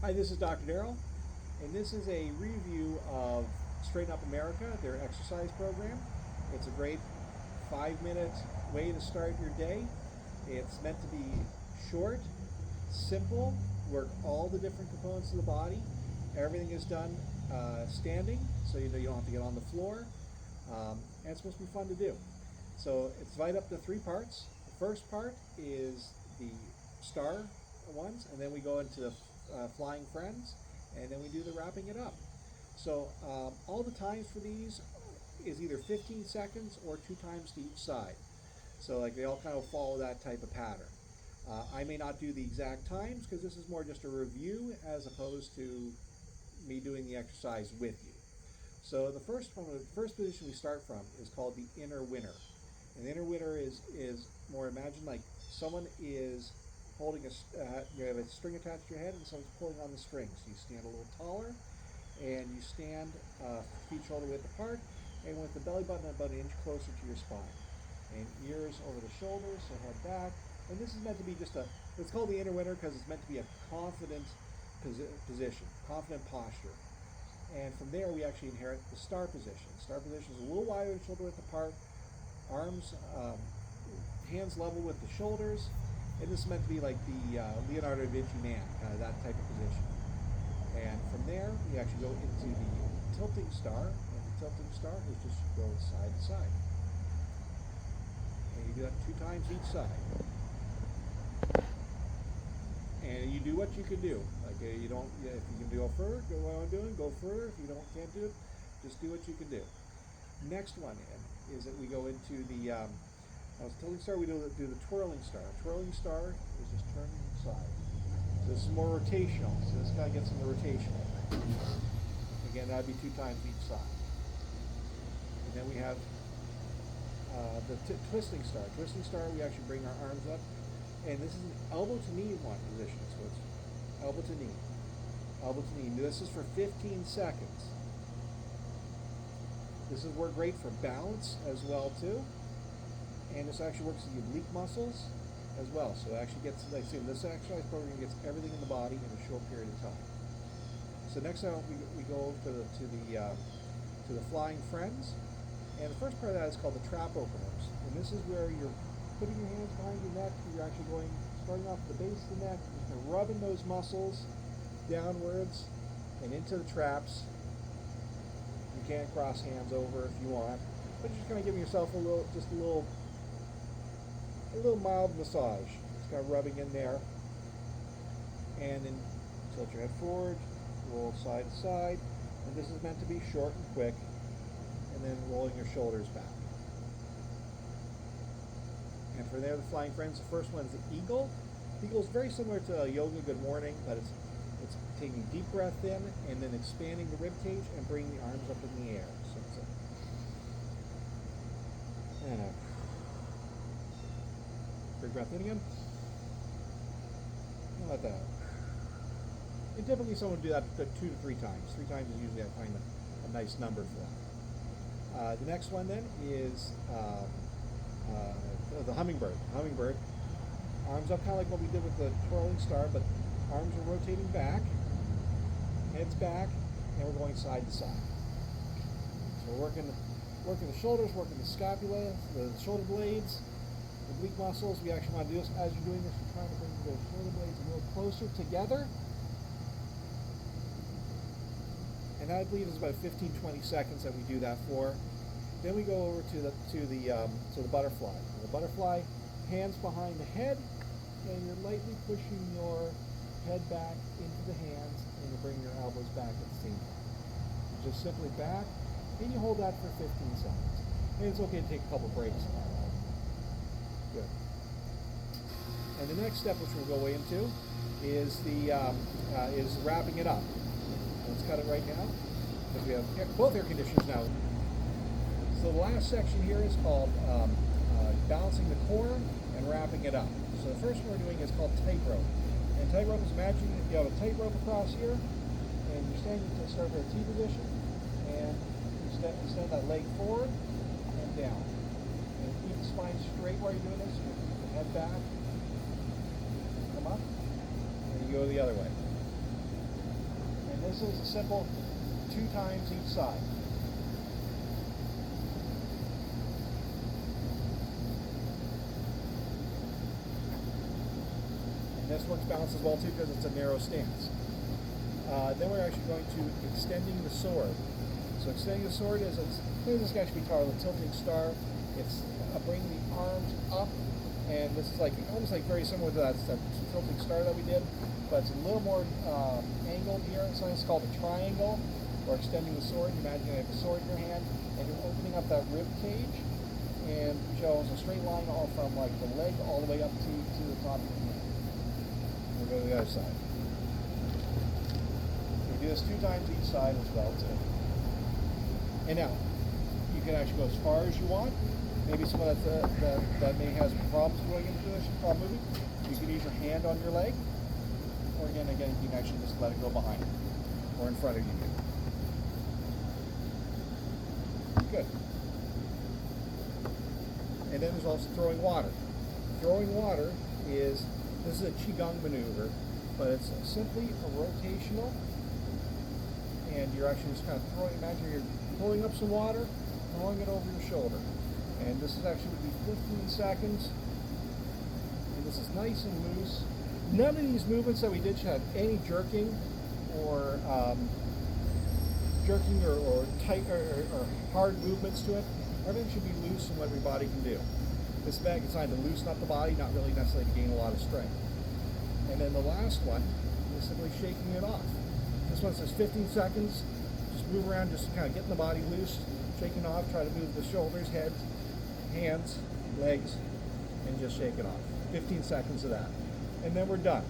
Hi, this is Dr. Darryl, and this is a review of Straighten Up America, their exercise program. It's a great 5-minute way to start your day. It's meant to be short, simple, work all the different components of the body. Everything is done standing, so you know you don't have to get on the floor, and it's supposed to be fun to do. So it's divided up into 3 parts. The first part is the star ones, and then we go into the flying friends, and then we do the wrapping it up. So all the times for these is either 15 seconds or 2 times to each side. So like they all kind of follow that type of pattern. I may not do the exact times because this is more just a review as opposed to me doing the exercise with you. So the first one, the first position we start from is called the inner winner. And the inner winner is more, imagine like someone is holding you have a string attached to your head and someone's pulling on the string. So you stand a little taller and you stand feet shoulder width apart and with the belly button about an inch closer to your spine. And ears over the shoulders, so head back. And this is meant to be just it's called the inner winner because it's meant to be a confident position, confident posture. And from there we actually inherit the star position. Star position is a little wider, shoulder width apart, arms, hands level with the shoulders. And this is meant to be like the Leonardo da Vinci man, kind of that type of position. And from there, we actually go into the tilting star, and the tilting star is just go side to side. And you do that 2 times each side. And you do what you can do. Like you don't, if you can go further, go what I'm doing, go further. If you can't do it, just do what you can do. Next one is that we go into the tilting star. We do the twirling star. Twirling star is just turning side. So this is more rotational. So this guy gets in the rotational. Again, that'd be 2 times each side. And then we have the twisting star. Twisting star, we actually bring our arms up. And this is an elbow to knee one position. So it's elbow to knee. Elbow to knee. This is for 15 seconds. This is work great for balance as well too. And this actually works the oblique muscles as well. So it actually gets, like I say, this exercise program gets everything in the body in a short period of time. So next time we go to the flying friends. And the first part of that is called the trap openers. And this is where you're putting your hands behind your neck. You're actually starting off at the base of the neck, and rubbing those muscles downwards and into the traps. You can cross hands over if you want, but you're just kind of giving yourself a little mild massage. Just kind of rubbing in there, and then tilt your head forward, roll side to side, and this is meant to be short and quick, and then rolling your shoulders back. And for there, the flying friends, the first one is the eagle. The eagle is very similar to yoga good morning, but it's taking a deep breath in and then expanding the rib cage and bringing the arms up in the air. So it's and a big breath in again. And let that out. And typically someone would do that 2 to 3 times. 3 times is usually, I find, a nice number for that. The next one then is the hummingbird. Hummingbird, arms up, kind of like what we did with the twirling star, but arms are rotating back, heads back, and we're going side to side. So we're working the shoulders, working the scapula, the shoulder blades, the oblique muscles. We actually want to do this as you're doing this. You're trying to bring the shoulder blades a little closer together. And I believe it's about 15-20 seconds that we do that for. Then we go over to the butterfly. The butterfly, hands behind the head, and you're lightly pushing your head back into the hands, and you bring your elbows back at the same time. Just simply back, and you hold that for 15 seconds. And it's okay to take a couple breaks. Good. And the next step, which we'll go into, is is wrapping it up. Let's cut it right now, because we have both air conditioners now. So the last section here is called balancing the core and wrapping it up. So the first one we're doing is called tightrope. And tightrope is, imagine if you have a tightrope across here, and you're standing to start at a T position, and you extend that leg forward and down. And keep the spine straight while you're doing this. You keep the head back, come up, and you go the other way. This is a simple 2 times each side. And this works balance as well too because it's a narrow stance. Then we're actually going to extending the sword. So extending the sword is, this guy should be titled the tilting star. It's bringing the arms up, and this is like almost like very similar to that tilting star that we did, but it's a little more angled here. It's called a triangle, or extending the sword. Imagine you have a sword in your hand, and you're opening up that rib cage, and it shows a straight line all from like the leg all the way up to the top of your hand. We'll go to the other side. We do this 2 times each side as well too. And now, you can actually go as far as you want. Maybe someone that may has problems going into this moving, you can use your hand on your leg, or again, you can actually just let it go behind you, or in front of you. Good. And then there's also throwing water. Throwing water this is a Qigong maneuver, but it's simply a rotational, and you're actually just kind of throwing, imagine you're pulling up some water, throwing it over your shoulder. And this is actually would be 15 seconds. And this is nice and loose. None of these movements that we did should have any jerking or tight or hard movements to it. Everything should be loose in what your body can do. This bag is designed to loosen up the body, not really necessarily to gain a lot of strength. And then the last one is simply shaking it off. This one says 15 seconds. Just move around, just kind of getting the body loose, shaking off, try to move the shoulders, head, hands, legs, and just shake it off. 15 seconds of that. And then we're done.